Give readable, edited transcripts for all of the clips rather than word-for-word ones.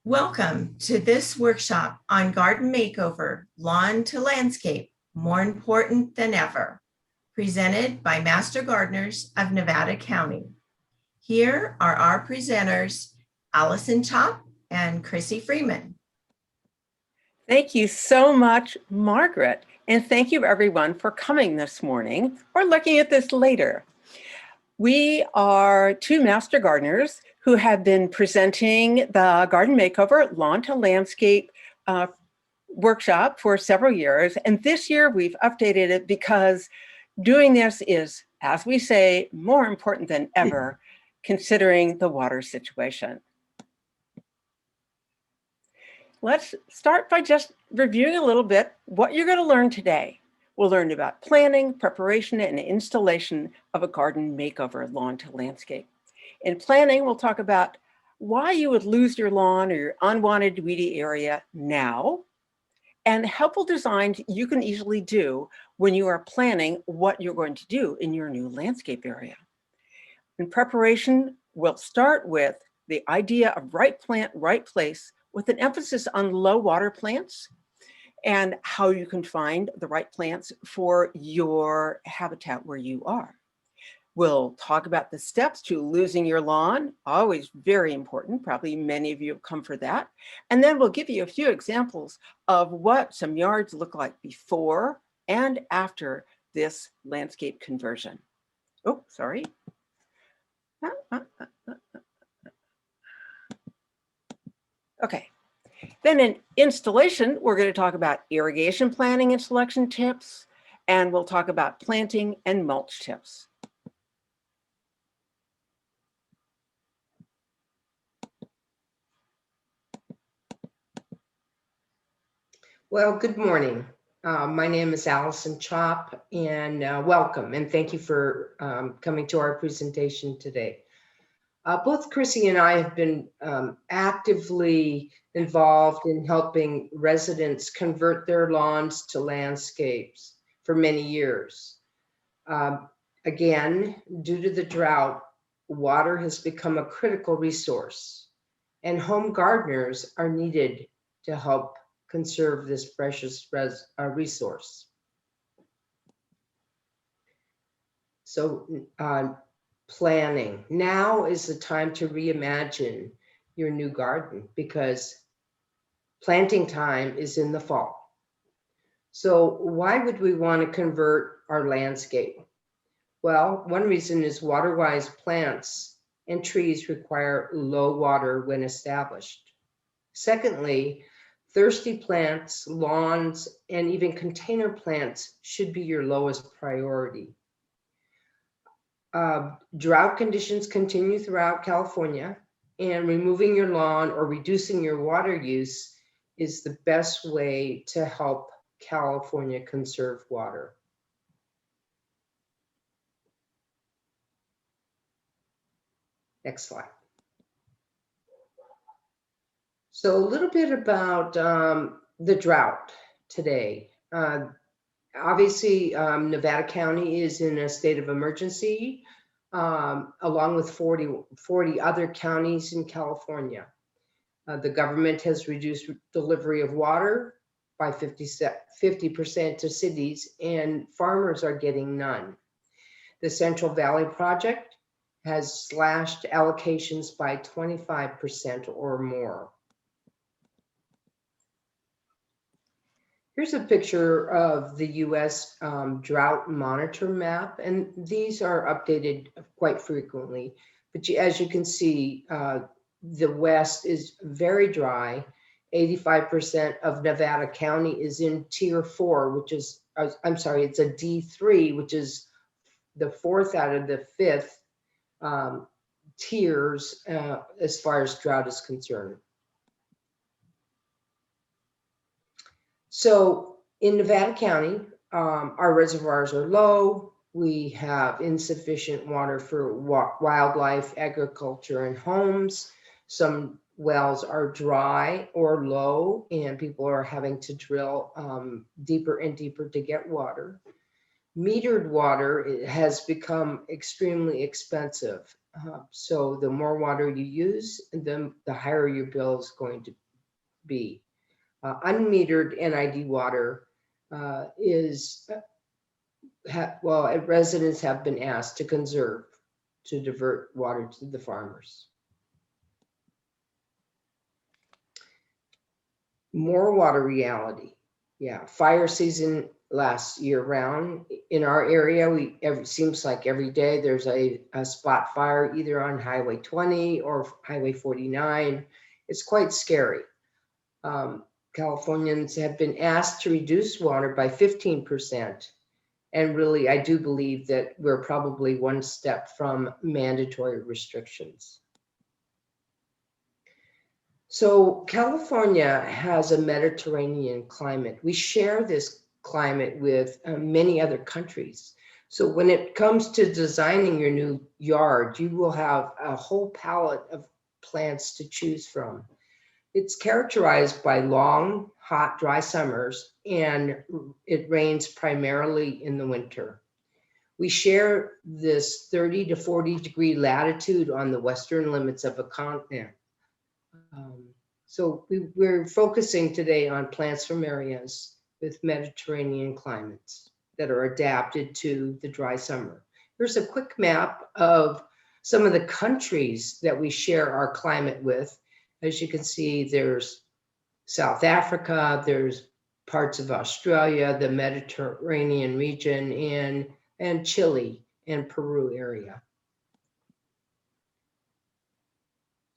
Welcome to this workshop on garden makeover, lawn to landscape, more important than ever, presented by Master Gardeners of Nevada County. Here are our presenters, Allison Chop and Chrissy Freeman. Thank you so much, Margaret. And thank you everyone for coming this morning or looking at this later. We are two master gardeners who have been presenting the Garden Makeover Lawn to Landscape workshop for several years. And this year we've updated it because doing this is, as we say, more important than ever, considering the water situation. Let's start by just reviewing a little bit what you're going to learn today. We'll learn about planning, preparation, and installation of a garden makeover lawn to landscape. In planning, we'll talk about why you would lose your lawn or your unwanted weedy area now, and helpful designs you can easily do when you are planning what you're going to do in your new landscape area. In preparation, we'll start with the idea of right plant, right place, with an emphasis on low water plants and how you can find the right plants for your habitat where you are. We'll talk about the steps to losing your lawn, always very important. Probably many of you have come for that. And then we'll give you a few examples of what some yards look like before and after this landscape conversion. Oh, sorry. Okay. Then in installation, we're going to talk about irrigation planning and selection tips, and we'll talk about planting and mulch tips. Well, good morning. My name is Allison Chop, and welcome, and thank you for coming to our presentation today. Both Chrissy and I have been actively involved in helping residents convert their lawns to landscapes for many years. Again, due to the drought, water has become a critical resource, and home gardeners are needed to help conserve this precious resource. So, planning. Now is the time to reimagine your new garden because planting time is in the fall. So why would we want to convert our landscape? Well, one reason is water-wise plants and trees require low water when established. Secondly, thirsty plants, lawns, and even container plants should be your lowest priority. Drought conditions continue throughout California, and removing your lawn or reducing your water use is the best way to help California conserve water. Next slide. So a little bit about the drought today. Obviously, Nevada County is in a state of emergency, along with 40 other counties in California. The government has reduced delivery of water by 50% to cities, and farmers are getting none. The Central Valley Project has slashed allocations by 25% or more. Here's a picture of the U.S. Drought Monitor map, and these are updated quite frequently. But as you can see, the West is very dry. 85% of Nevada County is in Tier 4, which is, I'm sorry, it's a D3, which is the fourth out of the fifth tiers as far as drought is concerned. So in Nevada County, our reservoirs are low. We have insufficient water for wildlife, agriculture, and homes. Some wells are dry or low, and people are having to drill deeper and deeper to get water. Metered water has become extremely expensive. So the more water you use, the higher your bill is going to be. Unmetered NID water residents have been asked to conserve to divert water to the farmers. More water reality. Yeah, fire season lasts year round. In our area, seems like every day there's a spot fire either on Highway 20 or Highway 49. It's quite scary. Californians have been asked to reduce water by 15%. And really, I do believe that we're probably one step from mandatory restrictions. So California has a Mediterranean climate. We share this climate with many other countries. So when it comes to designing your new yard, you will have a whole palette of plants to choose from. It's characterized by long, hot, dry summers, and it rains primarily in the winter. We share this 30 to 40 degree latitude on the western limits of a continent. So we're focusing today on plants from areas with Mediterranean climates that are adapted to the dry summer. Here's a quick map of some of the countries that we share our climate with. As you can see, there's South Africa, there's parts of Australia, the Mediterranean region, and Chile and Peru area.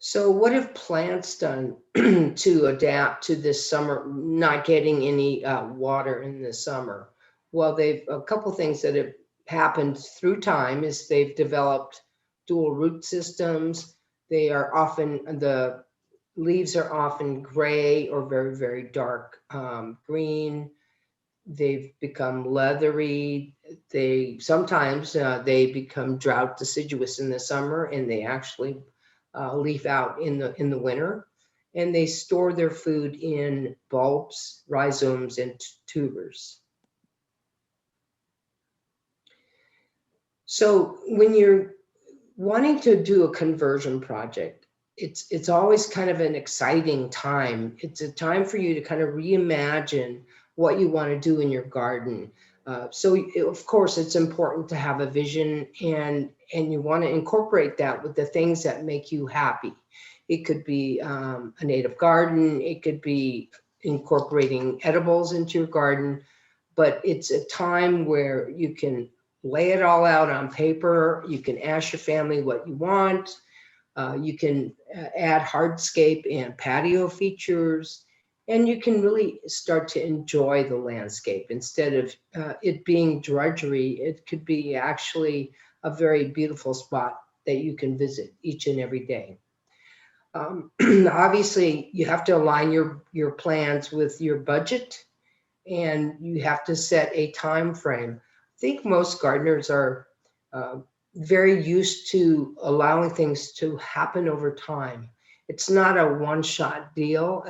So what have plants done to adapt to this summer, not getting any water in the summer? Well, a couple things that have happened through time is they've developed dual root systems. The leaves are often gray or very, very dark green. They've become leathery. Sometimes they become drought deciduous in the summer, and they actually leaf out in the winter, and they store their food in bulbs, rhizomes, and tubers. So when you're wanting to do a conversion project, it's always kind of an exciting time. It's a time for you to kind of reimagine what you want to do in your garden. Of course, it's important to have a vision, and you want to incorporate that with the things that make you happy. It could be a native garden. It could be incorporating edibles into your garden, but it's a time where you can lay it all out on paper. You can ask your family what you want. You can add hardscape and patio features, and you can really start to enjoy the landscape. Instead of it being drudgery, it could be actually a very beautiful spot that you can visit each and every day. Obviously, you have to align your plans with your budget, and you have to set a time frame. I think most gardeners are very used to allowing things to happen over time. It's not a one-shot deal.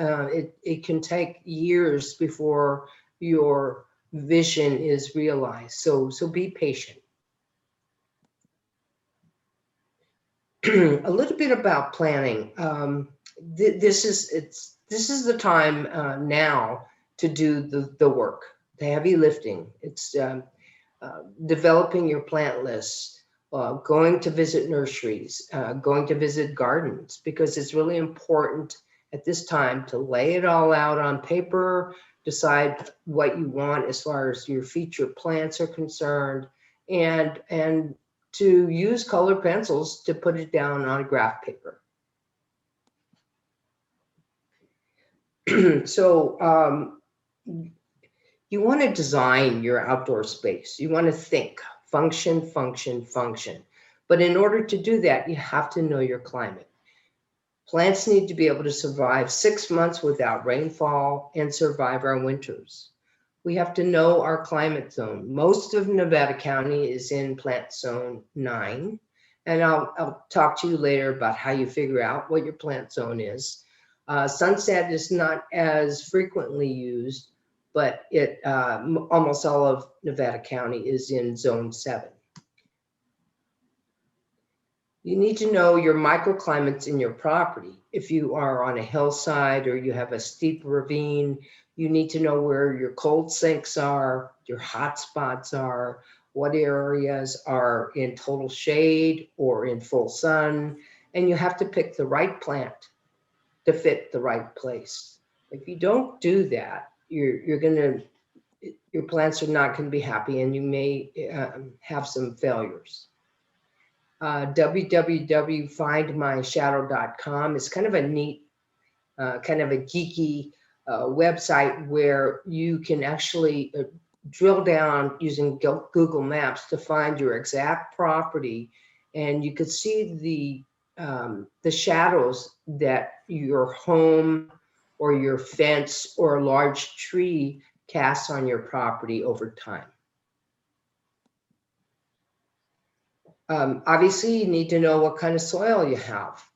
It can take years before your vision is realized. So be patient. A little bit about planning. This is the time now to do the work, the heavy lifting. It's developing your plant lists. Going to visit nurseries, going to visit gardens, because it's really important at this time to lay it all out on paper, decide what you want as far as your feature plants are concerned, and to use colored pencils to put it down on graph paper. So you want to design your outdoor space. You want to think function, function, function. But in order to do that, you have to know your climate. Plants need to be able to survive 6 months without rainfall and survive our winters. We have to know our climate zone. Most of Nevada County is in plant zone 9. And I'll talk to you later about how you figure out what your plant zone is. Sunset is not as frequently used, but almost all of Nevada County is in zone 7. You need to know your microclimates in your property. If you are on a hillside or you have a steep ravine, you need to know where your cold sinks are, your hot spots are, what areas are in total shade or in full sun, and you have to pick the right plant to fit the right place. If you don't do that, your plants are not going to be happy, and you may have some failures. www.findmyshadow.com is kind of a neat, kind of a geeky website where you can actually drill down using Google Maps to find your exact property, and you could see the shadows that your home or your fence or a large tree casts on your property over time. Obviously, you need to know what kind of soil you have.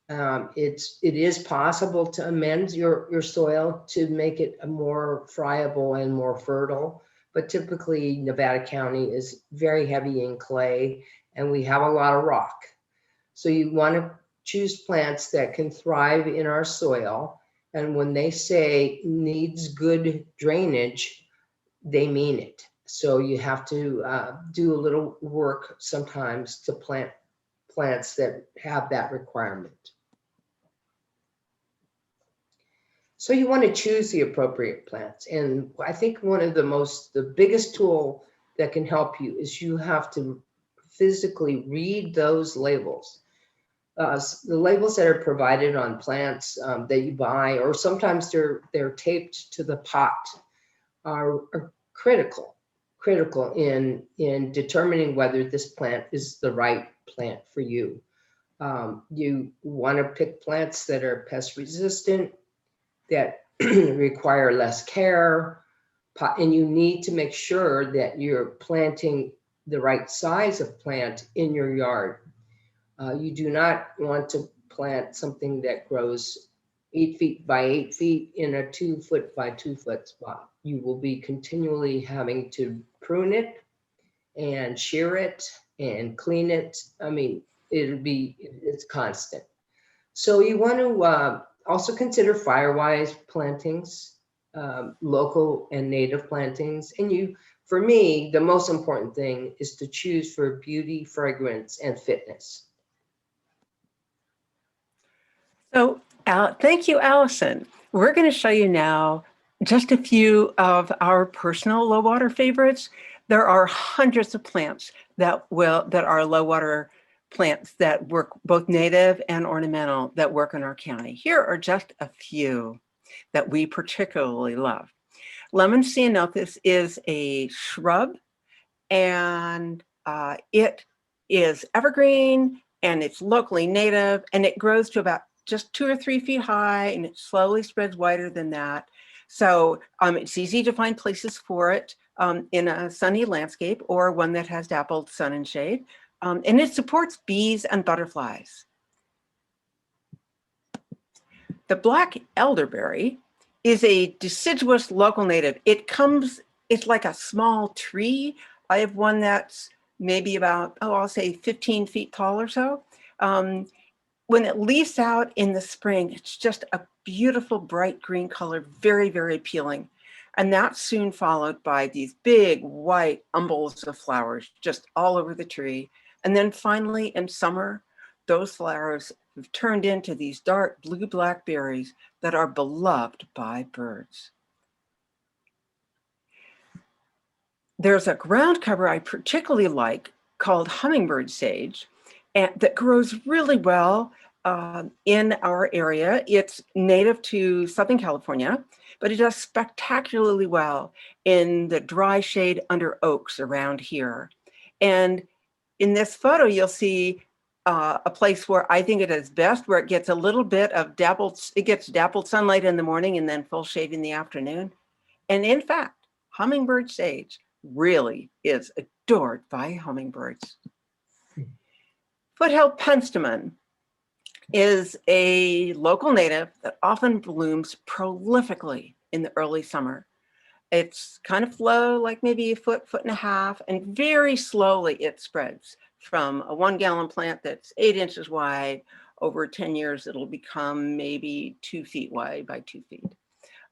It is possible to amend your soil to make it more friable and more fertile, but typically Nevada County is very heavy in clay and we have a lot of rock. So you want to choose plants that can thrive in our soil. And when they say needs good drainage, they mean it. So you have to do a little work sometimes to plant plants that have that requirement. So you want to choose the appropriate plants. And I think one of the biggest tool that can help you is you have to physically read those labels. The labels that are provided on plants that you buy, or sometimes they're taped to the pot, are critical in determining whether this plant is the right plant for you. You want to pick plants that are pest resistant, that require less care, and you need to make sure that you're planting the right size of plant in your yard. You do not want to plant something that grows 8 feet by 8 feet in a 2 foot by 2 foot spot. You will be continually having to prune it and shear it and clean it. I mean, it's constant. So you want to also consider firewise plantings, local and native plantings. And for me, the most important thing is to choose for beauty, fragrance, and fitness. So thank you, Allison. We're going to show you now just a few of our personal low water favorites. There are hundreds of plants that are low water plants that work both native and ornamental that work in our county. Here are just a few that we particularly love. Lemon ceanothus is a shrub, and it is evergreen, and it's locally native, and it grows to about just 2 or 3 feet high, and it slowly spreads wider than that. So it's easy to find places for it in a sunny landscape or one that has dappled sun and shade. And it supports bees and butterflies. The black elderberry is a deciduous local native. It's like a small tree. I have one that's maybe about, I'll say 15 feet tall or so. When it leaves out in the spring, it's just a beautiful bright green color, very, very appealing. And that's soon followed by these big white umbels of flowers just all over the tree. And then finally in summer, those flowers have turned into these dark blue-black berries that are beloved by birds. There's a ground cover I particularly like called hummingbird sage, and that grows really well in our area. It's native to Southern California, but it does spectacularly well in the dry shade under oaks around here. And in this photo, you'll see a place where I think it is best, where it gets a little bit of dappled sunlight in the morning and then full shade in the afternoon. And in fact, hummingbird sage really is adored by hummingbirds. Foothill penstemon is a local native that often blooms prolifically in the early summer. It's kind of low, like maybe a foot and a half, and very slowly it spreads from a 1-gallon plant that's 8 inches wide. Over 10 years, it'll become maybe 2 feet wide by 2 feet.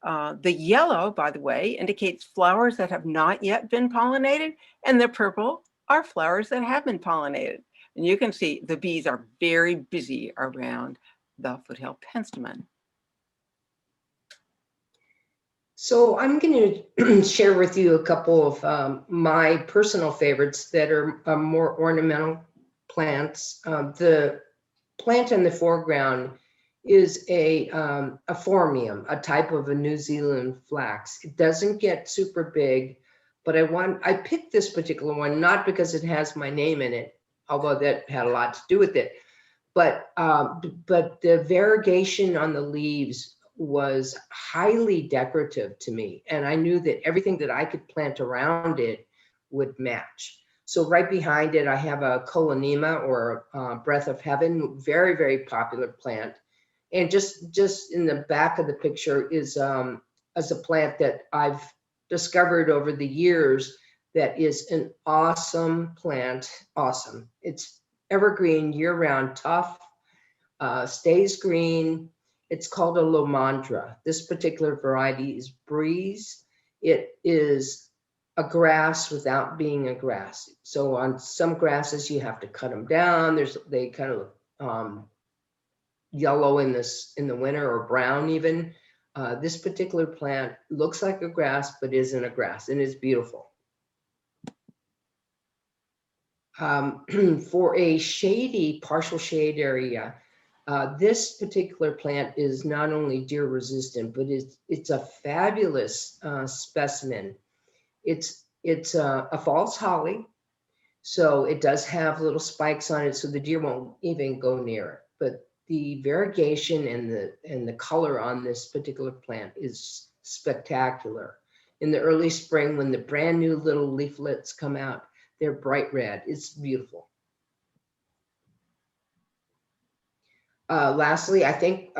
The yellow, by the way, indicates flowers that have not yet been pollinated, and the purple are flowers that have been pollinated. And you can see the bees are very busy around the foothill penstemon. So I'm going to share with you a couple of my personal favorites that are more ornamental plants. The plant in the foreground is a phormium, a type of a New Zealand flax. It doesn't get super big, but I picked this particular one not because it has my name in it, although that had a lot to do with it, but the variegation on the leaves was highly decorative to me, and I knew that everything that I could plant around it would match. So right behind it, I have a Colanema, or breath of heaven, very, very popular plant. And just in the back of the picture is a plant that I've discovered over the years that is an awesome plant. Awesome. It's evergreen, year-round, tough, stays green. It's called a Lomandra. This particular variety is Breeze. It is a grass without being a grass. So on some grasses, you have to cut them down. They kind of yellow in the winter, or brown even. This particular plant looks like a grass, but isn't a grass, and is beautiful. For a shady, partial shade area, this particular plant is not only deer resistant, but it's a fabulous specimen. It's a false holly, so it does have little spikes on it, so the deer won't even go near it. But the variegation and the color on this particular plant is spectacular. In the early spring, when the brand new little leaflets come out, they're bright red. It's beautiful. Lastly, I think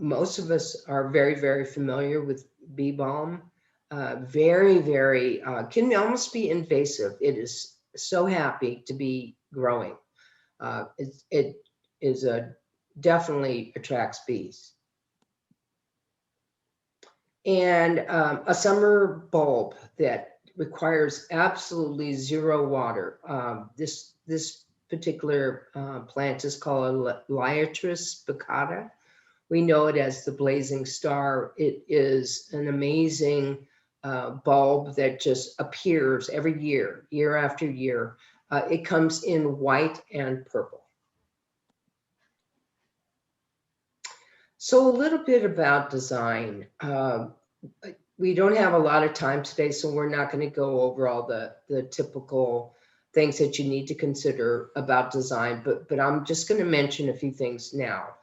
most of us are very, very familiar with bee balm. Very, very, can almost be invasive. It is so happy to be growing. It is definitely attracts bees. And a summer bulb that requires absolutely zero water. This particular plant is called Liatris baccata. We know it as the blazing star. It is an amazing bulb that just appears every year, year after year. It comes in white and purple. So a little bit about design. We don't have a lot of time today, so we're not going to go over all the typical things that you need to consider about design, but I'm just going to mention a few things now.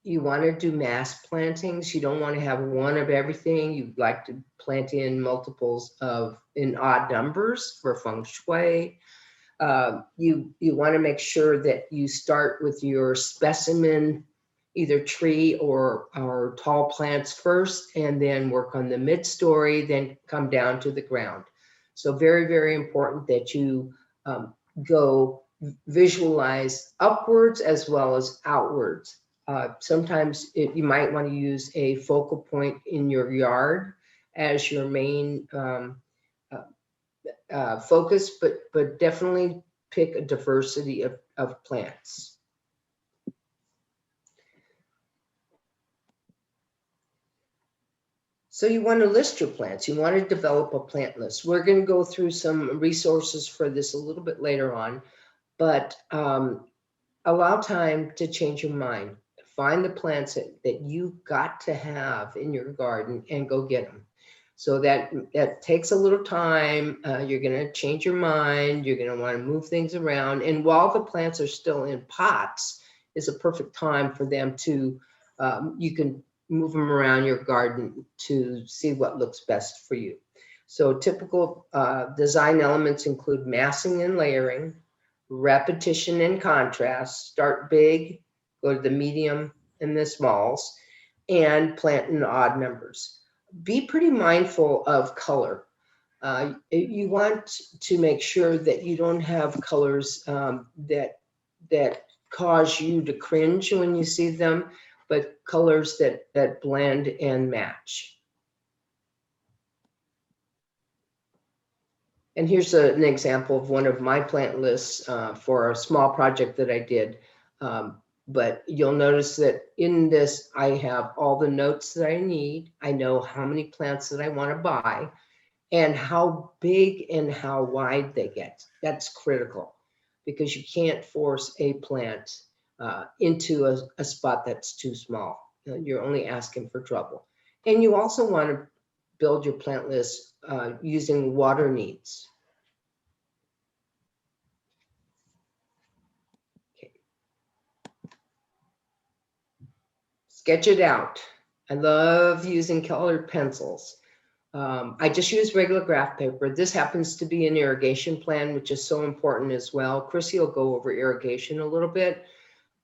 You want to do mass plantings. You don't want to have one of everything. You'd like to plant in multiples in odd numbers for feng shui. You want to make sure that you start with your specimen, either tree or tall plants first, and then work on the mid-story, then come down to the ground. So very, very important that you go visualize upwards as well as outwards. Sometimes you might want to use a focal point in your yard as your main focus, but definitely pick a diversity of plants. So you want to list your plants. You want to develop a plant list. We're going to go through some resources for this a little bit later on, but allow time to change your mind. Find the plants that you got to have in your garden and go get them. So that takes a little time. You're going to change your mind. You're going to want to move things around. And while the plants are still in pots, is a perfect time for them to, you can move them around your garden to see what looks best for you. So typical design elements include massing and layering, repetition and contrast, start big, go to the medium and the smalls, and plant in odd numbers. Be pretty mindful of color. You want to make sure that you don't have colors that cause you to cringe when you see them, but colors that blend and match. And here's an example of one of my plant lists for a small project that I did. But you'll notice that in this, I have all the notes that I need. I know how many plants that I want to buy and how big and how wide they get. That's critical because you can't force a plant into a spot that's too small. You're only asking for trouble. And you also want to build your plant list using water needs. Okay. Sketch it out. I love using colored pencils. I just use regular graph paper. This happens to be an irrigation plan, which is so important as well. Chrissy will go over irrigation a little bit,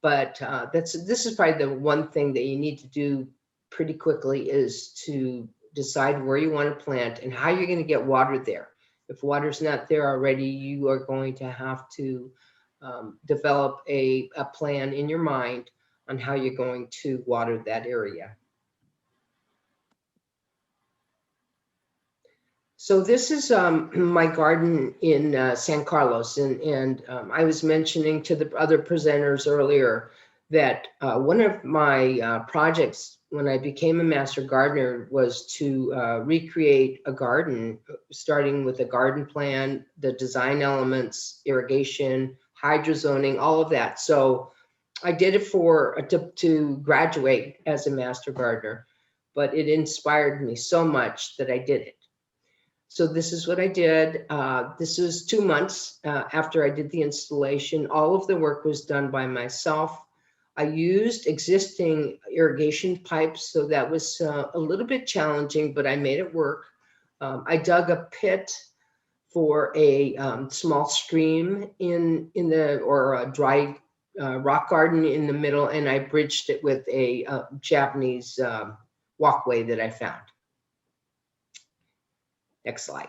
but this is probably the one thing that you need to do pretty quickly is to decide where you want to plant and how you're going to get water there. If water's not there already, you are going to have to develop a plan in your mind on how you're going to water that area. So this is my garden in San Carlos, and I was mentioning to the other presenters earlier that one of my projects when I became a master gardener was to recreate a garden, starting with a garden plan, the design elements, irrigation, hydrozoning, all of that. So I did it to graduate as a master gardener, but it inspired me so much that I did it. So this is what I did. This was 2 months after I did the installation. All of the work was done by myself. I used existing irrigation pipes, so that was a little bit challenging, but I made it work. I dug a pit for a small stream or a dry rock garden in the middle, and I bridged it with a Japanese walkway that I found. Next slide.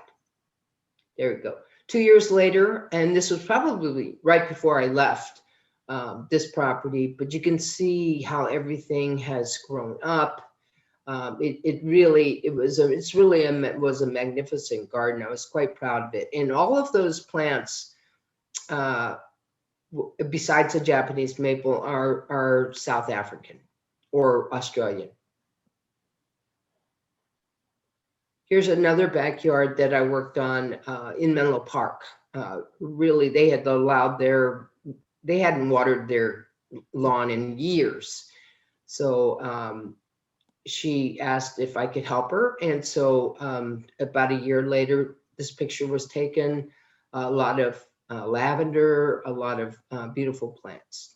There we go. 2 years later, and this was probably right before I left this property, but you can see how everything has grown up. It was a magnificent garden. I was quite proud of it. And all of those plants, besides the Japanese maple, are South African or Australian. Here's another backyard that I worked on in Menlo Park. Really, they hadn't watered their lawn in years. So she asked if I could help her. And so about a year later, this picture was taken, a lot of lavender, a lot of beautiful plants.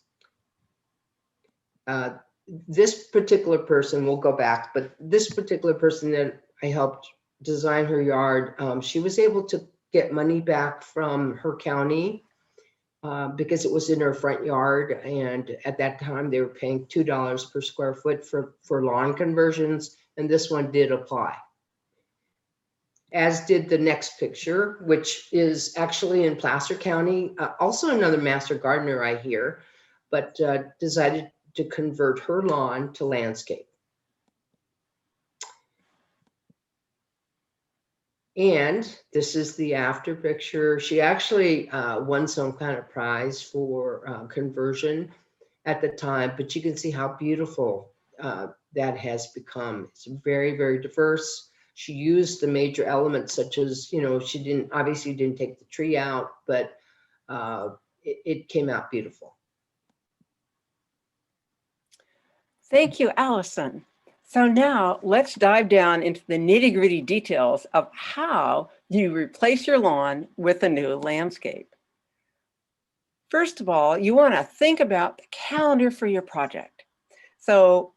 This particular person, we'll go back, but this particular person that I helped design her yard, she was able to get money back from her county because it was in her front yard, and at that time they were paying $2 per square foot for lawn conversions, and this one did apply. As did the next picture, which is actually in Placer County, also another master gardener I hear, but decided to convert her lawn to landscape. And this is the after picture. She actually won some kind of prize for conversion at the time, but you can see how beautiful that has become. It's very, very diverse. She used the major elements such as, she obviously didn't take the tree out, but it came out beautiful. Thank you, Allison. So now let's dive down into the nitty-gritty details of how you replace your lawn with a new landscape. First of all, you want to think about the calendar for your project. So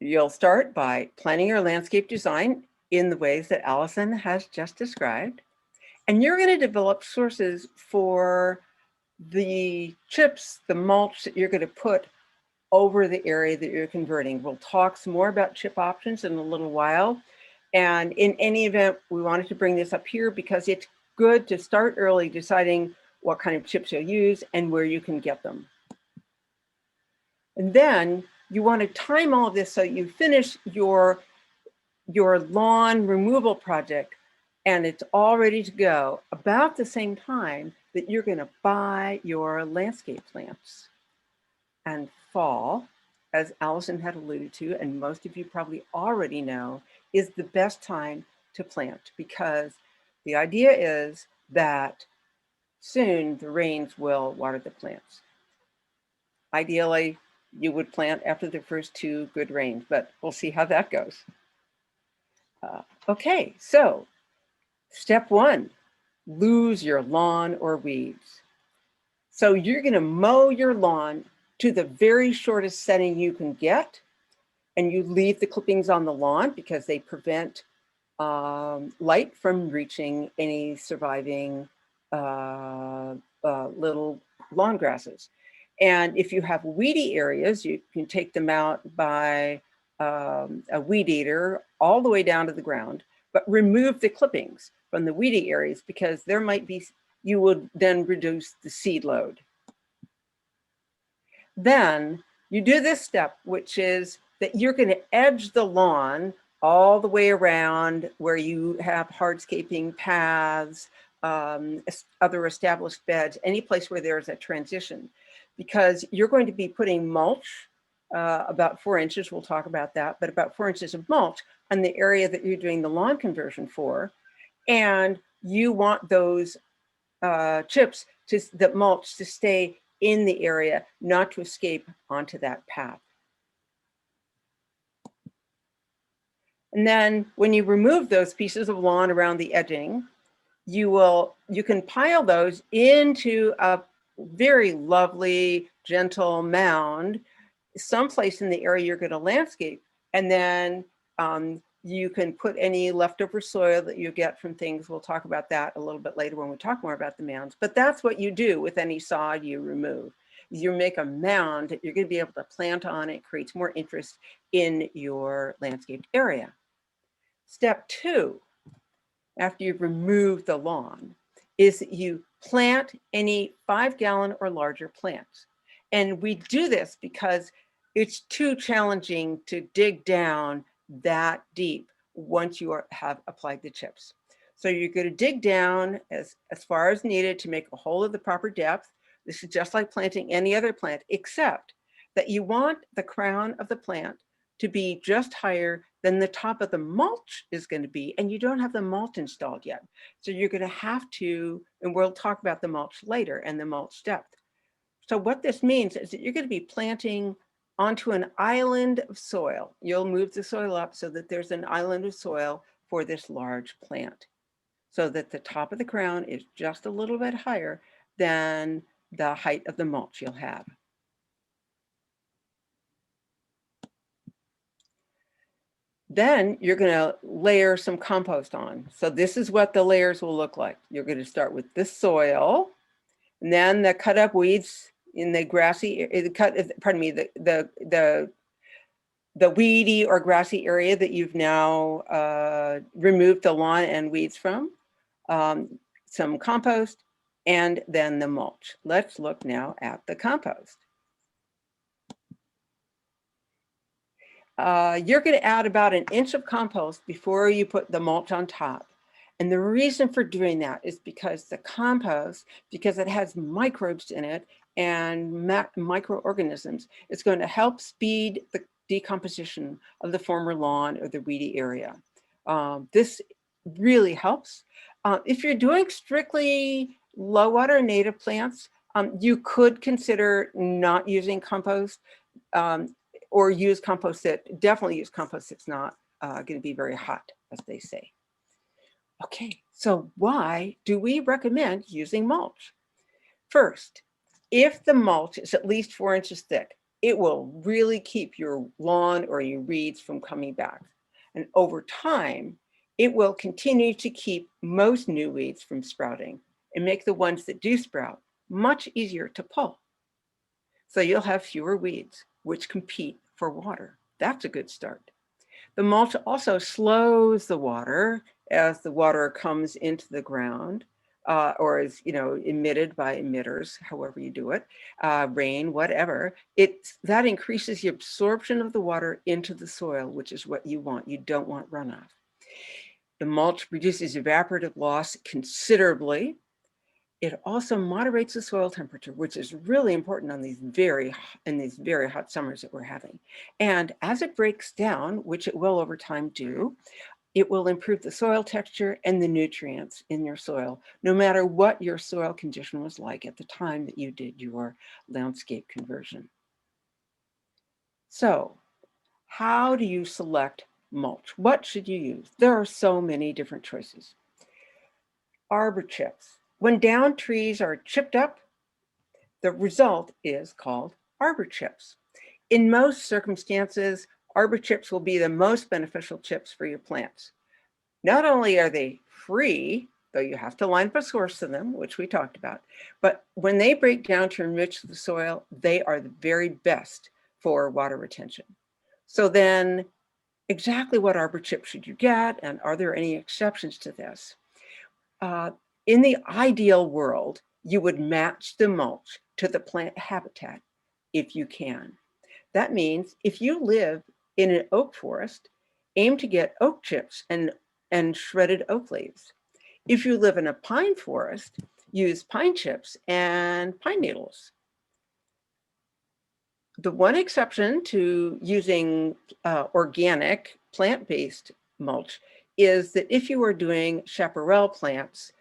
you'll start by planning your landscape design in the ways that Allison has just described. And you're going to develop sources for the chips, the mulch that you're going to put over the area that you're converting. We'll talk some more about chip options in a little while, And in any event, we wanted to bring this up here because it's good to start early deciding what kind of chips you'll use and where you can get them. And then you want to time all of this so you finish your lawn removal project and it's all ready to go about the same time that you're going to buy your landscape plants. And fall, as Allison had alluded to, and most of you probably already know, is the best time to plant because the idea is that soon the rains will water the plants. Ideally, you would plant after the first 2 good rains, but we'll see how that goes. Okay, so step 1, lose your lawn or weeds. So you're going to mow your lawn to the very shortest setting you can get, and you leave the clippings on the lawn because they prevent light from reaching any surviving little lawn grasses. And if you have weedy areas, you can take them out by a weed eater all the way down to the ground, but remove the clippings from the weedy areas because there might be, you would then reduce the seed load. Then you do this step, which is that you're going to edge the lawn all the way around where you have hardscaping paths, other established beds, any place where there's a transition, because you're going to be putting mulch, about 4 inches, we'll talk about that, but about 4 inches of mulch on the area that you're doing the lawn conversion for. And you want those chips, that mulch, to stay in the area, not to escape onto that path. And then when you remove those pieces of lawn around the edging, you can pile those into a very lovely, gentle mound, someplace in the area you're going to landscape. And then you can put any leftover soil that you get from things. We'll talk about that a little bit later when we talk more about the mounds. But that's what you do with any sod you remove. You make a mound that you're going to be able to plant on. It creates more interest in your landscaped area. Step 2, after you've removed the lawn, is that you plant any 5-gallon or larger plants. And we do this because it's too challenging to dig down that deep once you have applied the chips. So you're going to dig down as far as needed to make a hole of the proper depth. This is just like planting any other plant, except that you want the crown of the plant to be just higher than the top of the mulch is going to be, and you don't have the mulch installed yet. So you're going to have to, and we'll talk about the mulch later and the mulch depth. So what this means is that you're going to be planting onto an island of soil. You'll move the soil up so that there's an island of soil for this large plant, so that the top of the crown is just a little bit higher than the height of the mulch you'll have. Then you're going to layer some compost on. So this is what the layers will look like. You're going to start with the soil, and then the cut up weeds in the grassy, the weedy or grassy area that you've now removed the lawn and weeds from, some compost, and then the mulch. Let's look now at the compost. You're going to add about 1 inch of compost before you put the mulch on top. And the reason for doing that is because the compost, because it has microbes in it and microorganisms, it's going to help speed the decomposition of the former lawn or the weedy area. This really helps. If you're doing strictly low water native plants, you could consider not using compost, or use compost definitely use compost that's not going to be very hot, as they say. Okay, so why do we recommend using mulch? First, if the mulch is at least 4 inches thick, it will really keep your lawn or your weeds from coming back. And over time, it will continue to keep most new weeds from sprouting and make the ones that do sprout much easier to pull. So you'll have fewer weeds, which compete for water. That's a good start. The mulch also slows the water as the water comes into the ground, or is, emitted by emitters, however you do it, rain, whatever. That increases the absorption of the water into the soil, which is what you want. You don't want runoff. The mulch reduces evaporative loss considerably. It also moderates the soil temperature, which is really important in these very hot summers that we're having. And as it breaks down, which it will over time do, it will improve the soil texture and the nutrients in your soil, no matter what your soil condition was like at the time that you did your landscape conversion. So, how do you select mulch? What should you use? There are so many different choices. Arbor chips. When downed trees are chipped up, the result is called arbor chips. In most circumstances, arbor chips will be the most beneficial chips for your plants. Not only are they free, though you have to line up a source to them, which we talked about, but when they break down to enrich the soil, they are the very best for water retention. So then, exactly what arbor chip should you get, and are there any exceptions to this? In the ideal world, you would match the mulch to the plant habitat if you can. That means if you live in an oak forest, aim to get oak chips and shredded oak leaves. If you live in a pine forest, use pine chips and pine needles. The one exception to using organic plant-based mulch is that if you are doing chaparral plants,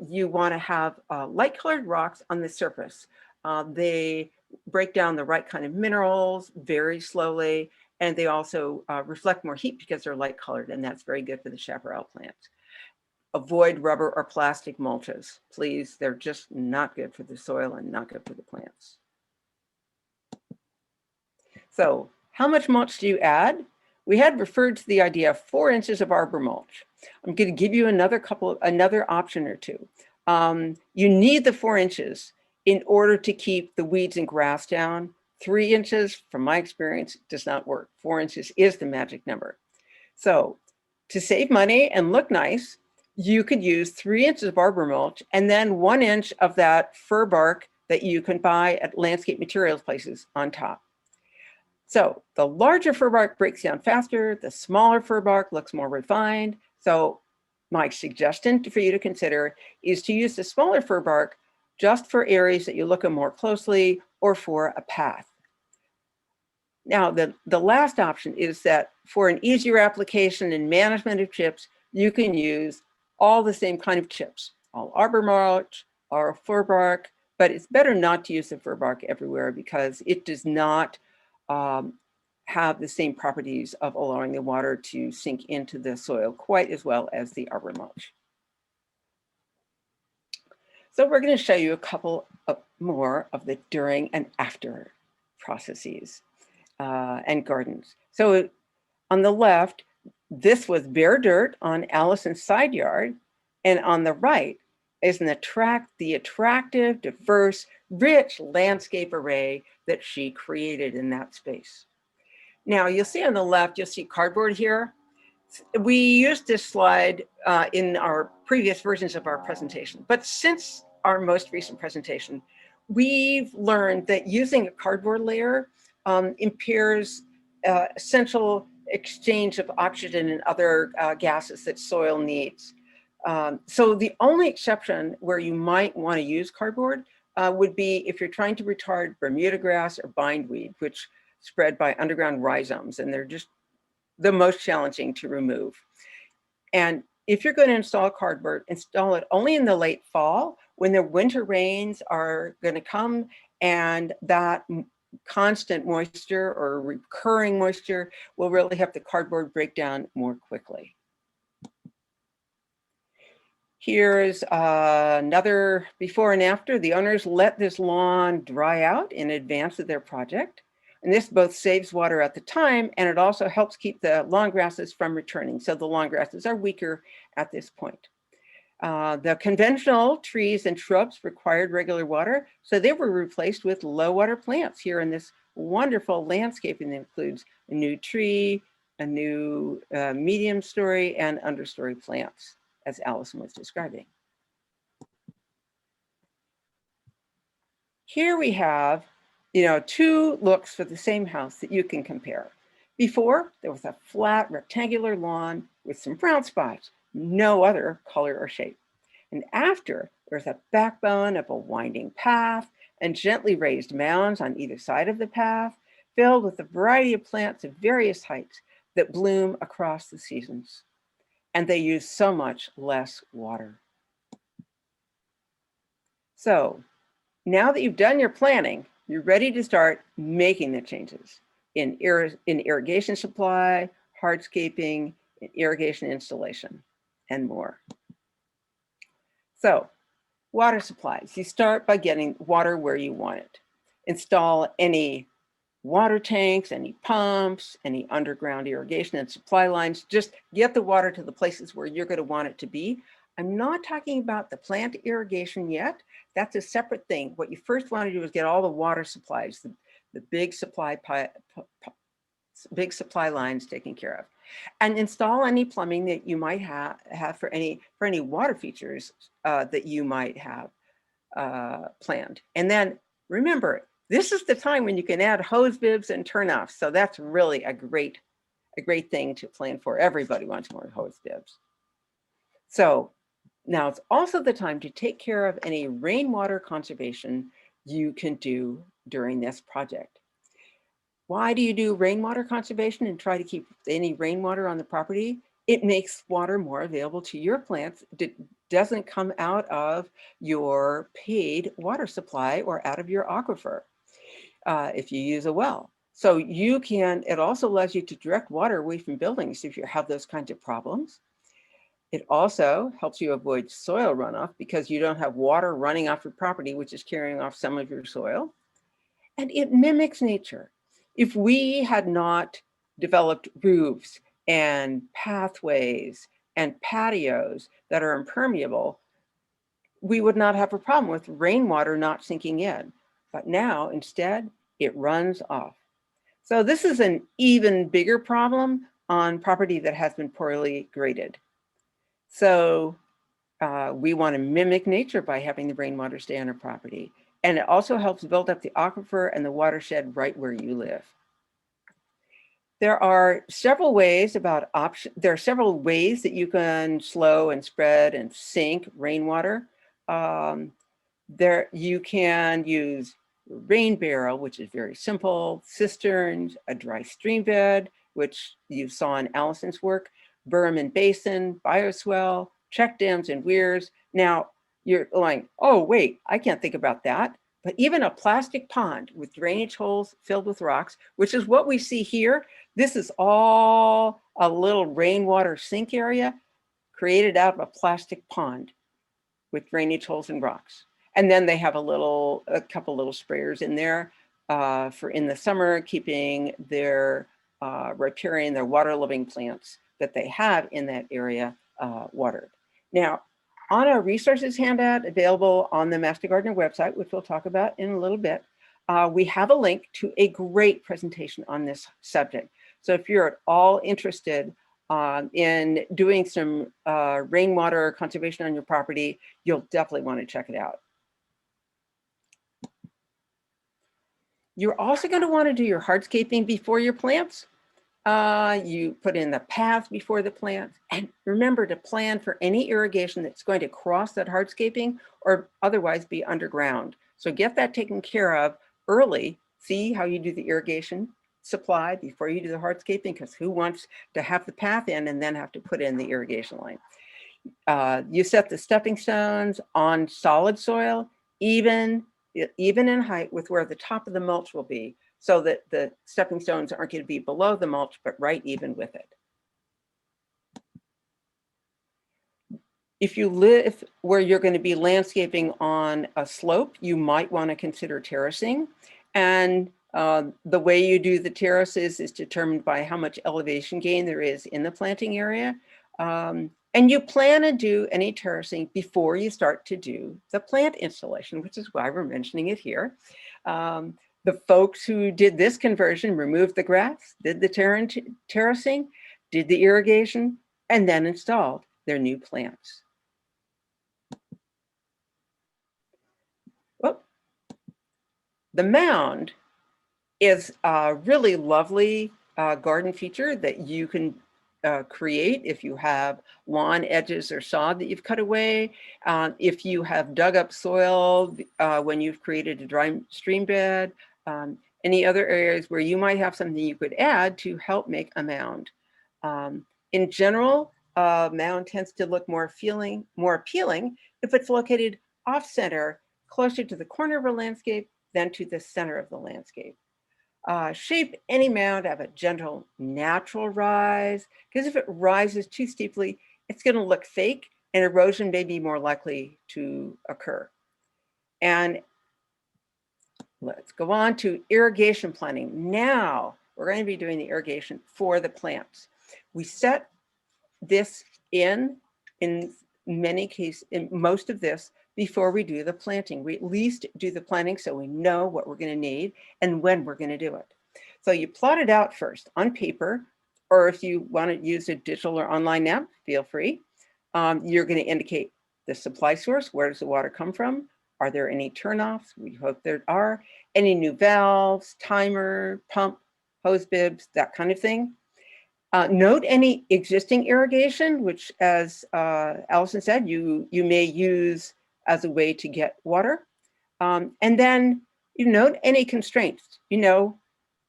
you want to have light-colored rocks on the surface. They break down the right kind of minerals very slowly, and they also reflect more heat because they're light-colored, and that's very good for the chaparral plants. Avoid rubber or plastic mulches, please. They're just not good for the soil and not good for the plants. So how much mulch do you add? We had referred to the idea of 4 inches of arbor mulch. I'm going to give you another option or two. You need the 4 inches in order to keep the weeds and grass down. 3 inches, from my experience, does not work. 4 inches is the magic number. So to save money and look nice, you could use 3 inches of arbor mulch and then 1 inch of that fir bark that you can buy at landscape materials places on top. So the larger fir bark breaks down faster, the smaller fir bark looks more refined. So my suggestion for you to consider is to use the smaller fir bark just for areas that you look at more closely or for a path. Now, the last option is that for an easier application and management of chips, you can use all the same kind of chips, all arbor mulch or fir bark, but it's better not to use the fir bark everywhere because it does not have the same properties of allowing the water to sink into the soil quite as well as the arbor mulch. So we're going to show you a couple more of the during and after processes and gardens. So on the left, this was bare dirt on Allison's side yard, and on the right is the attractive, diverse, rich landscape array that she created in that space. Now you'll see on the left, you'll see cardboard here. We used this slide in our previous versions of our presentation, but since our most recent presentation, we've learned that using a cardboard layer impairs essential exchange of oxygen and other gases that soil needs. So the only exception where you might want to use cardboard would be if you're trying to retard Bermuda grass or bindweed, which spread by underground rhizomes, and they're just the most challenging to remove. And if you're going to install cardboard, install it only in the late fall when the winter rains are going to come, and that constant moisture or recurring moisture will really help the cardboard break down more quickly. Here's another before and after. The owners let this lawn dry out in advance of their project. And this both saves water at the time, and it also helps keep the lawn grasses from returning. So the lawn grasses are weaker at this point. The conventional trees and shrubs required regular water, so they were replaced with low water plants here in this wonderful landscaping that includes a new tree, a new medium story and understory plants, as Allison was describing. Here we have, two looks for the same house that you can compare. Before, there was a flat rectangular lawn with some brown spots, no other color or shape. And after, there's a backbone of a winding path and gently raised mounds on either side of the path, filled with a variety of plants of various heights that bloom across the seasons. And they use so much less water. So now that you've done your planning, you're ready to start making the changes in irrigation supply, hardscaping, irrigation installation, and more. So, water supplies. You start by getting water where you want it. Install any water tanks, any pumps, any underground irrigation and supply lines. Just get the water to the places where you're going to want it to be. I'm not talking about the plant irrigation yet. That's a separate thing. What you first want to do is get all the water supplies, the big supply lines taken care of, and install any plumbing that you might have for any water features that you might have planned. And then remember, this is the time when you can add hose bibs and turnoffs. So that's really a great thing to plan for. Everybody wants more hose bibs. So now it's also the time to take care of any rainwater conservation you can do during this project. Why do you do rainwater conservation and try to keep any rainwater on the property? It makes water more available to your plants. It doesn't come out of your paid water supply or out of your aquifer if you use a well. So it also allows you to direct water away from buildings if you have those kinds of problems. It also helps you avoid soil runoff because you don't have water running off your property, which is carrying off some of your soil. And it mimics nature. If we had not developed roofs and pathways and patios that are impermeable, we would not have a problem with rainwater not sinking in. But now, instead, it runs off. So this is an even bigger problem on property that has been poorly graded. So we want to mimic nature by having the rainwater stay on our property. And it also helps build up the aquifer and the watershed right where you live. There are several ways that you can slow and spread and sink rainwater. You can use rain barrel, which is very simple, cisterns, a dry stream bed, which you saw in Allison's work, berm and basin, bioswale, check dams and weirs. Now you're going, oh wait, I can't think about that. But even a plastic pond with drainage holes filled with rocks, which is what we see here. This is all a little rainwater sink area created out of a plastic pond with drainage holes and rocks. And then they have a couple little sprayers in there for in the summer, keeping riparian, their water loving plants that they have in that area watered. Now, on our resources handout available on the Master Gardener website, which we'll talk about in a little bit, we have a link to a great presentation on this subject. So if you're at all interested in doing some rainwater conservation on your property, you'll definitely want to check it out. You're also going to want to do your hardscaping before your plants. You put in the path before the plants, and remember to plan for any irrigation that's going to cross that hardscaping or otherwise be underground. So get that taken care of early. See how you do the irrigation supply before you do the hardscaping, because who wants to have the path in and then have to put in the irrigation line? You set the stepping stones on solid soil, even in height with where the top of the mulch will be, so that the stepping stones aren't going to be below the mulch, but right even with it. If you live where you're going to be landscaping on a slope, you might want to consider terracing. And the way you do the terraces is determined by how much elevation gain there is in the planting area. And you plan to do any terracing before you start to do the plant installation, which is why we're mentioning it here. The folks who did this conversion removed the grass, did the terracing, did the irrigation, and then installed their new plants. Well, the mound is a really lovely garden feature that you can create if you have lawn edges or sod that you've cut away, if you have dug up soil when you've created a dry stream bed, any other areas where you might have something you could add to help make a mound. In general, a mound tends to look more appealing if it's located off-center, closer to the corner of a landscape than to the center of the landscape. Shape any mound of a gentle, natural rise, because if it rises too steeply, it's going to look fake and erosion may be more likely to occur. And let's go on to irrigation planning. Now we're going to be doing the irrigation for the plants. We set this in many cases, in most of this, before we do the planting. We at least do the planting so we know what we're going to need and when we're going to do it. So you plot it out first on paper, or if you want to use a digital or online app, feel free. You're going to indicate the supply source. Where does the water come from? Are there any turnoffs? We hope there are. Any new valves, timer, pump, hose bibs, that kind of thing. Note any existing irrigation, which, as Allison said, you may use as a way to get water. And then you note any constraints. You know,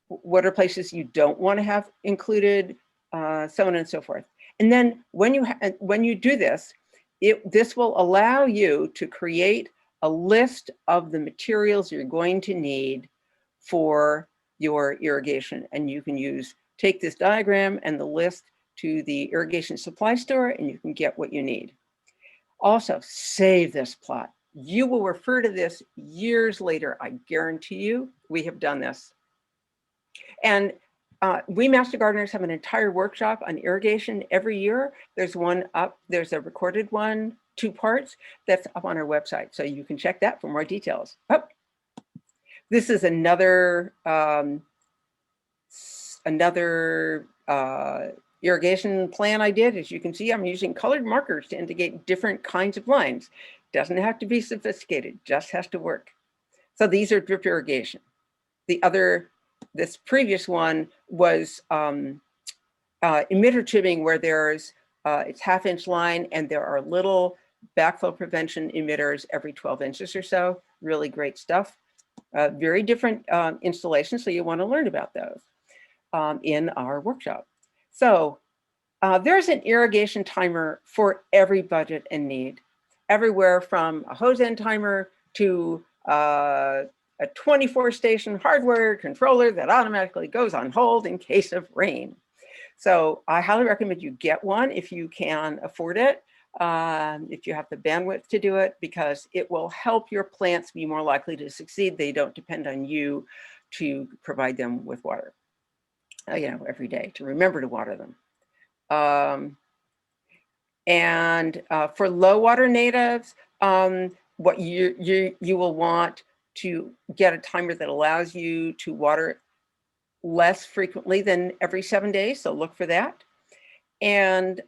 what are places you don't want to have included, so on and so forth. And then when you do this, this will allow you to create a list of the materials you're going to need for your irrigation. And you can take this diagram and the list to the irrigation supply store and you can get what you need. Also, save this plot. You will refer to this years later. I guarantee you, we have done this. And we Master Gardeners have an entire workshop on irrigation every year. There's one up, there's a recorded one, 2 parts, that's up on our website. So you can check that for more details. Oh, this is another irrigation plan I did. As you can see, I'm using colored markers to indicate different kinds of lines. Doesn't have to be sophisticated, just has to work. So these are drip irrigation. This previous one was emitter tubing, where there's it's 1/2-inch line and there are little backflow prevention emitters every 12 inches or so. Really great stuff. Very different installations, so you want to learn about those in our workshop. So there's an irrigation timer for every budget and need, everywhere from a hose end timer to a 24-station hardware controller that automatically goes on hold in case of rain. So I highly recommend you get one if you can afford it, if you have the bandwidth to do it, because it will help your plants be more likely to succeed. They don't depend on you to provide them with water, every day, to remember to water them. For low water natives, what you will want to get a timer that allows you to water less frequently than every 7 days. So look for that. And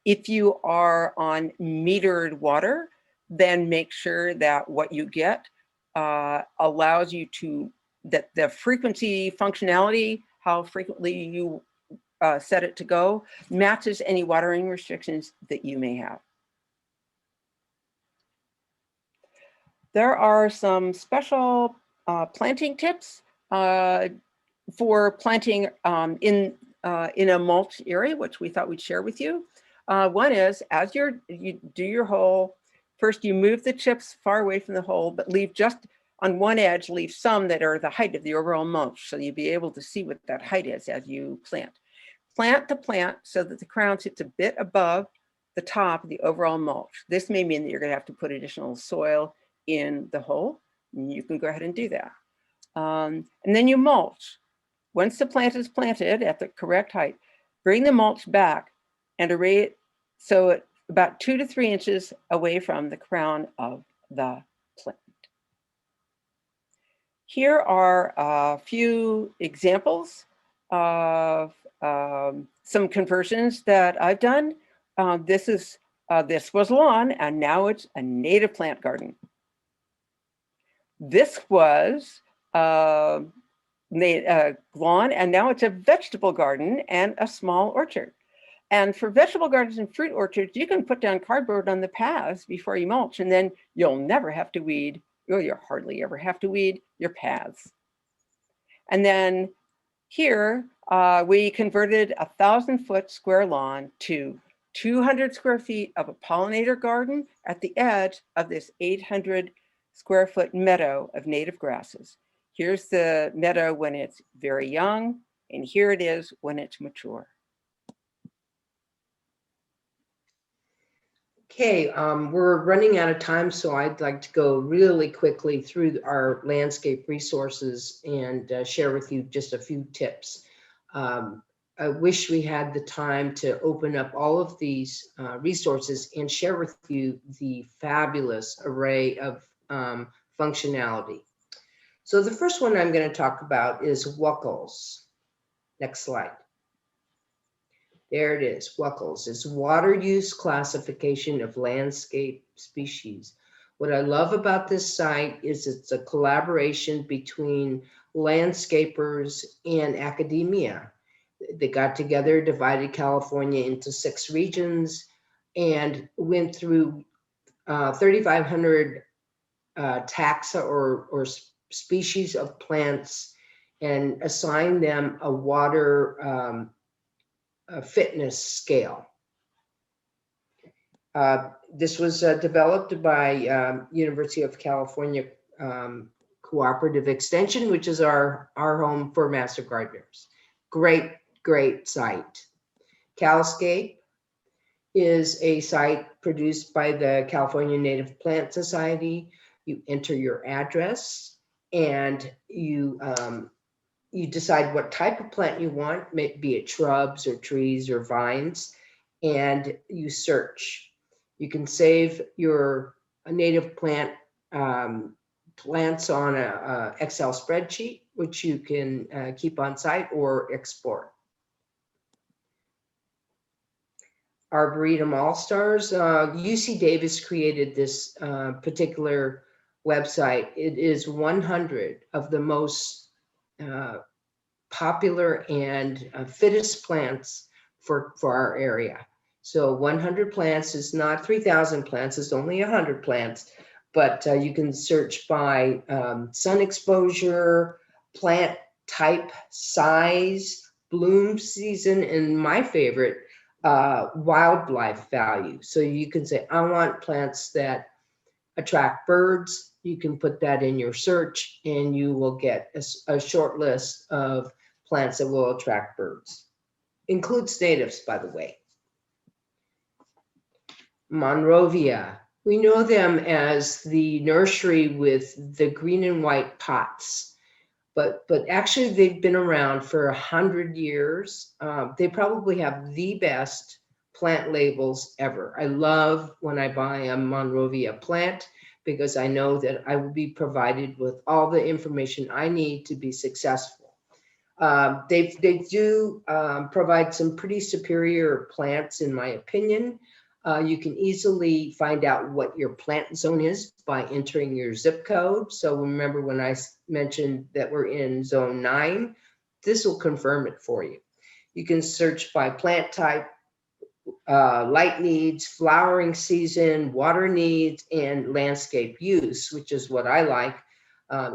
if you are on metered water, then make sure that what you get allows you that the frequency functionality, how frequently you set it to go, matches any watering restrictions that you may have. There are some special planting tips for planting in a mulch area, which we thought we'd share with you. One is, as you do your hole, first you move the chips far away from the hole, but leave just on one edge, leave some that are the height of the overall mulch, so you'll be able to see what that height is as you plant. Plant the plant so that the crown sits a bit above the top of the overall mulch. This may mean that you're going to have to put additional soil in the hole. You can go ahead and do that. And then you mulch. Once the plant is planted at the correct height, bring the mulch back and array it so it's about 2 to 3 inches away from the crown of the plant. Here are a few examples of some conversions that I've done. This was lawn, and now it's a native plant garden. This was lawn, and now it's a vegetable garden and a small orchard. And for vegetable gardens and fruit orchards, you can put down cardboard on the paths before you mulch, and then you'll never have to weed, or you hardly ever have to weed your paths. And then here, we converted a 1,000-foot square lawn to 200 square feet of a pollinator garden at the edge of this 800-square-foot meadow of native grasses. Here's the meadow when it's very young, and here it is when it's mature. Okay, we're running out of time, so I'd like to go really quickly through our landscape resources and share with you just a few tips. I wish we had the time to open up all of these resources and share with you the fabulous array of functionality. So the first one I'm going to talk about is WUCLs. Next slide. There it is, WUCLs. It's Water Use Classification of Landscape Species. What I love about this site is it's a collaboration between landscapers and academia. They got together, divided California into 6 regions, and went through 3,500 taxa or species of plants and assigned them a water fitness scale. This was developed by University of California Cooperative Extension, which is our home for Master Gardeners. Great site. Calscape is a site produced by the California Native Plant Society. You enter your address and you decide what type of plant you want, be it shrubs or trees or vines, and you search. You can save your native plants on a Excel spreadsheet, which you can keep on site or export. Arboretum All-Stars, UC Davis created this particular website. It is 100 of the most popular and fittest plants for our area. So 100 plants is not 3,000 plants, it's only 100 plants, but you can search by sun exposure, plant type, size, bloom season, and my favorite, wildlife value. So you can say, I want plants that attract birds. You can put that in your search and you will get a short list of plants that will attract birds. Includes natives, by the way. Monrovia. We know them as the nursery with the green and white pots, but actually they've been around for 100 years. They probably have the best plant labels ever. I love when I buy a Monrovia plant because I know that I will be provided with all the information I need to be successful. They do provide some pretty superior plants, in my opinion. You can easily find out what your plant zone is by entering your zip code. So remember when I mentioned that we're in zone 9, this will confirm it for you. You can search by plant type, light needs, flowering season, water needs, and landscape use, which is what I like.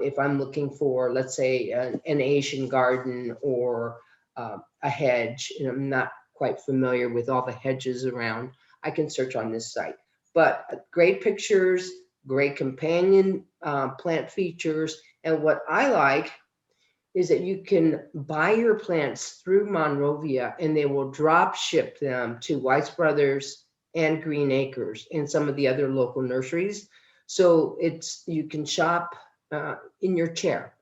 If I'm looking for, let's say, an Asian garden or a hedge, and I'm not quite familiar with all the hedges around, I can search on this site. But great pictures, great companion plant features, and what I like is that you can buy your plants through Monrovia and they will drop ship them to Weiss Brothers and Green Acres and some of the other local nurseries. So you can shop in your chair.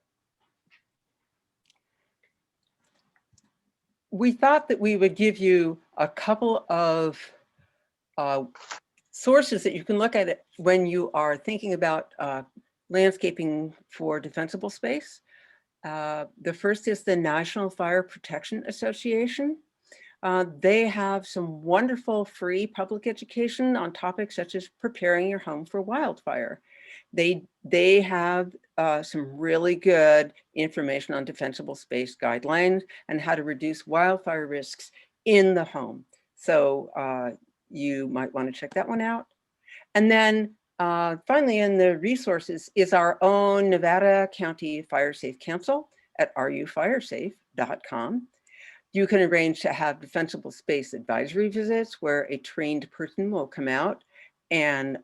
We thought that we would give you a couple of sources that you can look at it when you are thinking about landscaping for defensible space. The first is the National Fire Protection Association. They have some wonderful free public education on topics such as preparing your home for wildfire. They have some really good information on defensible space guidelines and how to reduce wildfire risks in the home. So you might want to check that one out. And then finally, in the resources is our own Nevada County Fire Safe Council at rufiresafe.com. You can arrange to have defensible space advisory visits where a trained person will come out and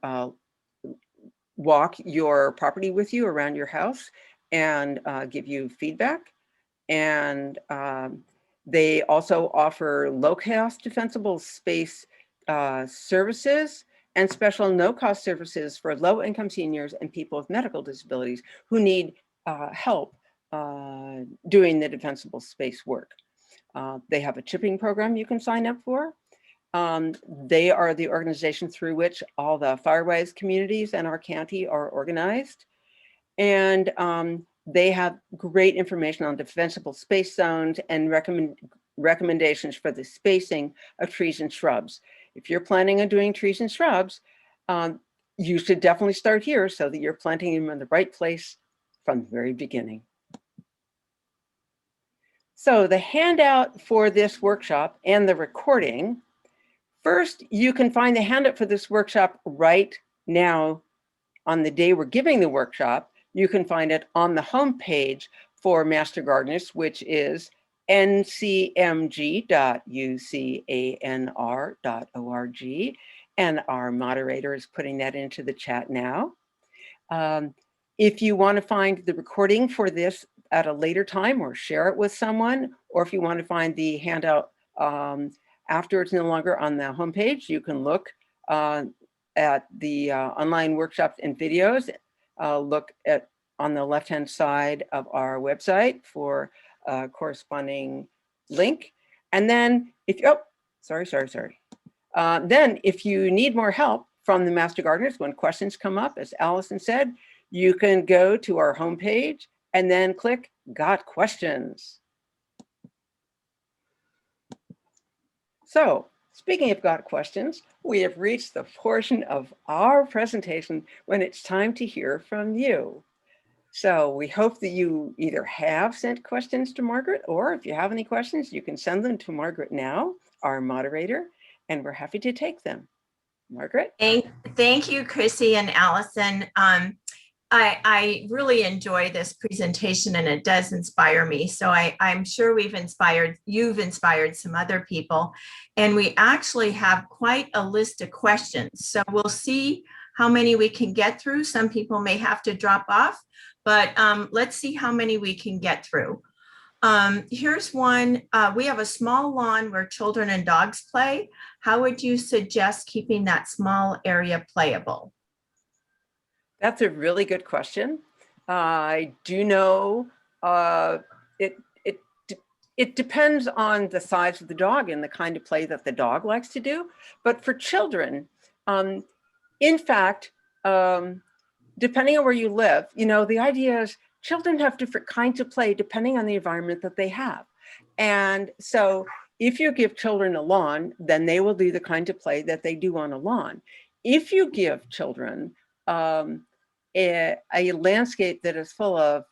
walk your property with you around your house and give you feedback. And they also offer low-cost defensible space services and special no-cost services for low-income seniors and people with medical disabilities who need help doing the defensible space work. They have a chipping program you can sign up for. They are the organization through which all the firewise communities in our county are organized. And they have great information on defensible space zones and recommendations for the spacing of trees and shrubs. If you're planning on doing trees and shrubs, you should definitely start here so that you're planting them in the right place from the very beginning. So the handout for this workshop and the recording, first, you can find the handout for this workshop right now on the day we're giving the workshop. You can find it on the homepage for Master Gardeners, which is ncmg.ucanr.org. And our moderator is putting that into the chat now. If you want to find the recording for this at a later time or share it with someone, or if you want to find the handout after it's no longer on the homepage, you can look at the online workshops and videos. Look at on the left-hand side of our website for a corresponding link. And then if you, then if you need more help from the Master Gardeners, when questions come up, as Allison said, you can go to our homepage and then click Got Questions. So speaking of Got Questions, we have reached the portion of our presentation when it's time to hear from you. So we hope that you either have sent questions to Margaret, or if you have any questions, you can send them to Margaret now, our moderator, and we're happy to take them. Margaret? Thank you, Chrissy and Allison. I really enjoy this presentation and it does inspire me. So I'm sure you've inspired some other people. And we actually have quite a list of questions. So we'll see how many we can get through. Some people may have to drop off, but let's see how many we can get through. Here's one. We have a small lawn where children and dogs play. How would you suggest keeping that small area playable? That's a really good question. I do know it depends on the size of the dog and the kind of play that the dog likes to do. But for children, in fact, depending on where you live, you know, the idea is children have different kinds of play depending on the environment that they have. And so if you give children a lawn, then they will do the kind of play that they do on a lawn. If you give children a landscape that is full of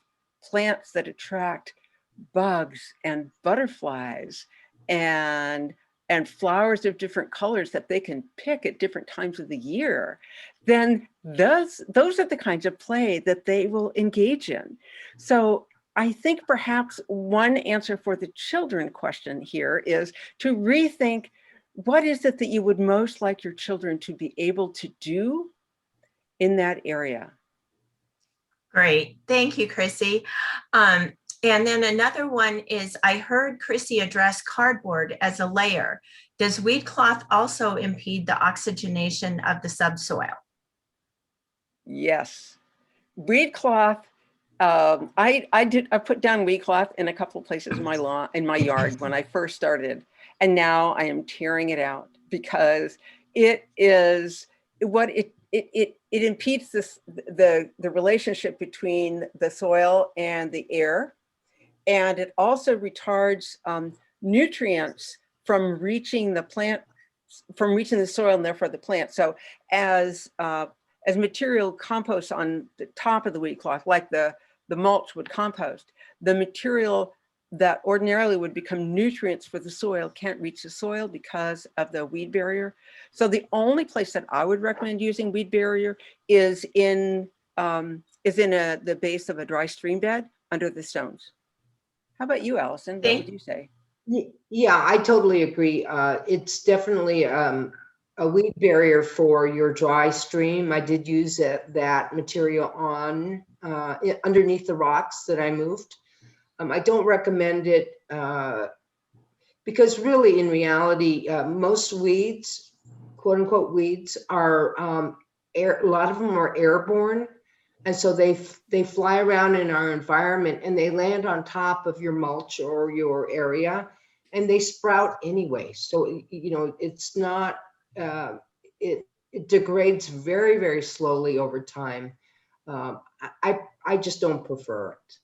plants that attract bugs and butterflies and flowers of different colors that they can pick at different times of the year, then those are the kinds of play that they will engage in. So I think perhaps one answer for the children question here is to rethink, what is it that you would most like your children to be able to do in that area? Great. Thank you, Chrissy. And then another one is, I heard Chrissy address cardboard as a layer. Does weed cloth also impede the oxygenation of the subsoil? Yes. Weed cloth, I put down weed cloth in a couple of places in my lawn, in my yard when I first started. And now I am tearing it out because it is what it impedes the relationship between the soil and the air. And it also retards nutrients from reaching the plant, from reaching the soil and therefore the plant. So as material composts on the top of the wheat cloth, like the mulch would compost, the material that ordinarily would become nutrients for the soil can't reach the soil because of the weed barrier. So the only place that I would recommend using weed barrier is in the base of a dry stream bed under the stones. How about you, Allison? What would you say? Yeah, I totally agree. It's definitely a weed barrier for your dry stream. I did use that material on underneath the rocks that I moved. I don't recommend it because really, in reality, most weeds, quote unquote weeds, are a lot of them are airborne. And so they fly around in our environment and they land on top of your mulch or your area and they sprout anyway. So, you know, it's not, it degrades very, very slowly over time. I just don't prefer it.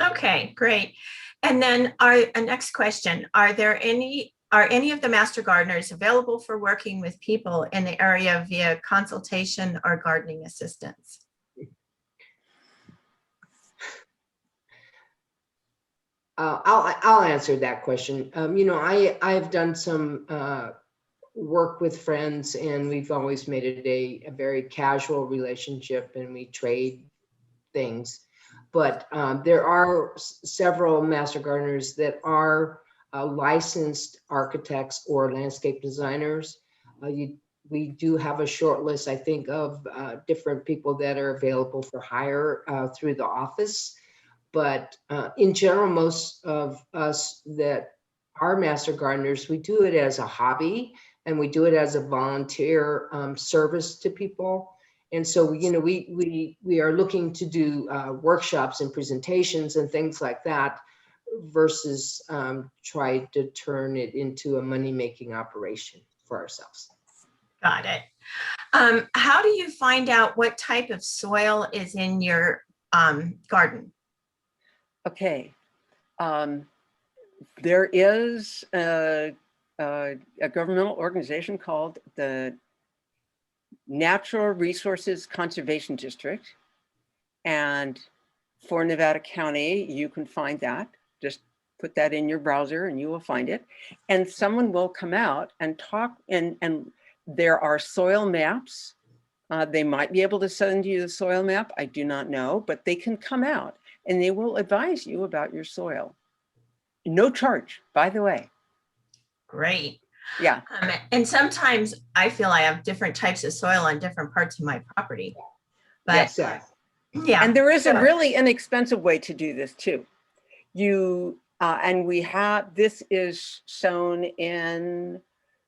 Okay, great. And then our next question, are any of the master gardeners available for working with people in the area via consultation or gardening assistance? I'll answer that question. You know, I've done some work with friends and we've always made it a very casual relationship and we trade things. But there are several master gardeners that are licensed architects or landscape designers. We do have a short list, I think, of different people that are available for hire through the office. But in general, most of us that are master gardeners, we do it as a hobby and we do it as a volunteer service to people. And so, you know, we are looking to do workshops and presentations and things like that versus try to turn it into a money-making operation for ourselves. Got it. How do you find out what type of soil is in your garden? Okay. There is a governmental organization called the Natural Resources Conservation District. And for Nevada County, you can find that. Just put that in your browser and you will find it. And someone will come out and talk, and there are soil maps. They might be able to send you the soil map. I do not know, but they can come out and they will advise you about your soil. No charge, by the way. Great. Yeah. And sometimes I feel I have different types of soil on different parts of my property. But Yes. Yeah. And there is a really inexpensive way to do this too. And we have, this is shown in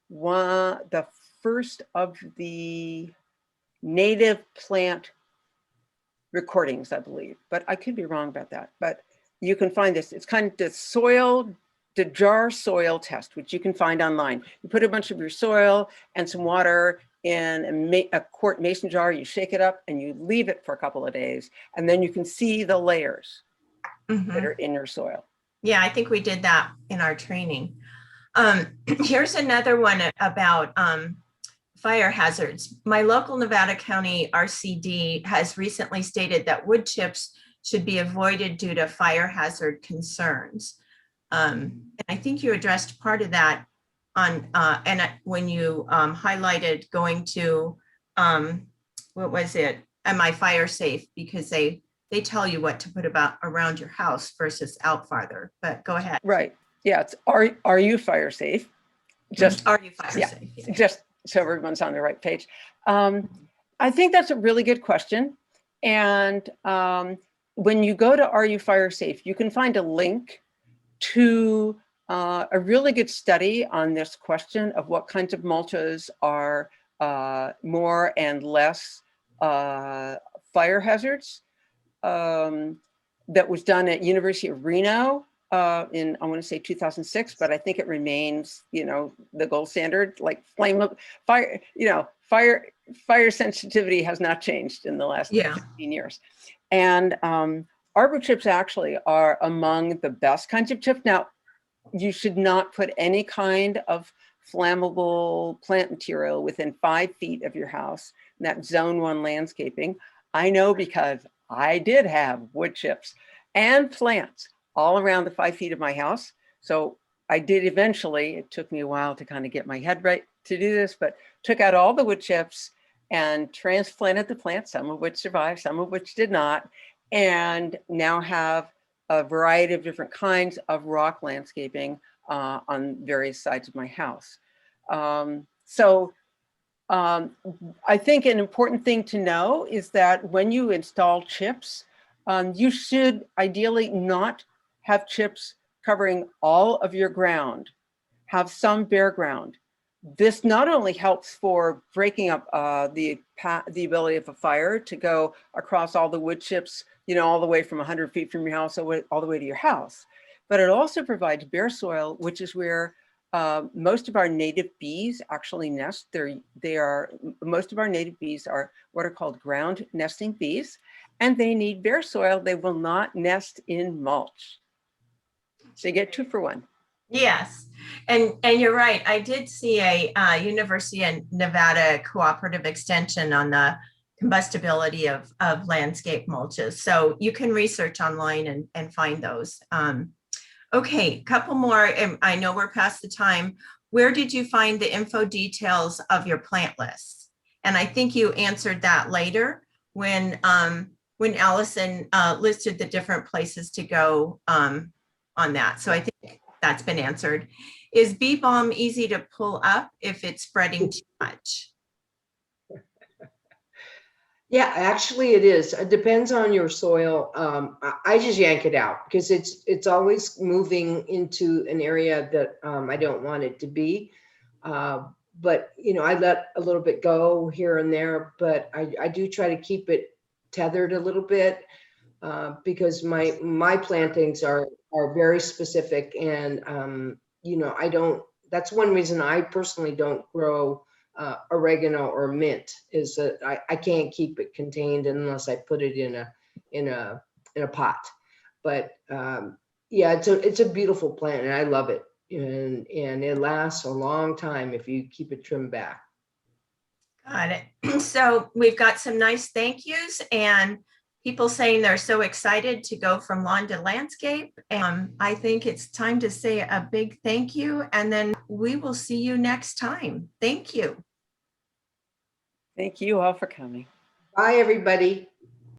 the first of the native plant recordings, I believe, but I could be wrong about that. But you can find this. It's kind of the jar soil test, which you can find online. You put a bunch of your soil and some water in a quart mason jar, you shake it up and you leave it for a couple of days, and then you can see the layers that are in your soil. Yeah, I think we did that in our training. Here's another one about fire hazards. My local Nevada County RCD has recently stated that wood chips should be avoided due to fire hazard concerns. And I think you addressed part of that on when you highlighted going to what was it? Am I fire safe? Because they tell you what to put around your house versus out farther. But go ahead. Right. Yeah. It's are you fire safe? Just are you fire safe? Yeah. Just so everyone's on the right page. I think that's a really good question. And when you go to Are You Fire Safe, you can find a link to a really good study on this question of what kinds of mulches are more and less fire hazards. That was done at University of Reno in, I want to say 2006, but I think it remains, you know, the gold standard, like fire, you know, fire sensitivity has not changed in the last Yeah. 15 years. And arbor chips actually are among the best kinds of chips. Now, you should not put any kind of flammable plant material within 5 feet of your house. And that's zone 1 landscaping. I know because I did have wood chips and plants all around the 5 feet of my house. So I did eventually, it took me a while to kind of get my head right to do this, but took out all the wood chips and transplanted the plants, some of which survived, some of which did not, and now have a variety of different kinds of rock landscaping on various sides of my house. I think an important thing to know is that when you install chips, you should ideally not have chips covering all of your ground, have some bare ground. This not only helps for breaking up the ability of a fire to go across all the wood chips, you know, all the way from 100 feet from your house all the way to your house, but it also provides bare soil, which is where most of our native bees actually nest. Most of our native bees are what are called ground nesting bees, and they need bare soil. They will not nest in mulch. So you get 2 for 1. Yes, and you're right. I did see a University of Nevada cooperative extension on the combustibility of landscape mulches. So you can research online and find those. Okay, couple more. And I know we're past the time. Where did you find the info details of your plant lists? And I think you answered that later when Allison listed the different places to go on that. So I think that's been answered. Is bee balm easy to pull up if it's spreading too much? Yeah, actually it is. It depends on your soil. I just yank it out because it's always moving into an area that I don't want it to be. But you know, I let a little bit go here and there, but I do try to keep it tethered a little bit because my plantings are very specific, and you know, that's one reason I personally don't grow oregano or mint, is that I can't keep it contained unless I put it in a pot. But yeah, it's a beautiful plant and I love it, and it lasts a long time if you keep it trimmed back. Got it. So we've got some nice thank yous and people saying they're so excited to go from lawn to landscape. I think it's time to say a big thank you, and then we will see you next time. Thank you. Thank you all for coming. Bye, everybody.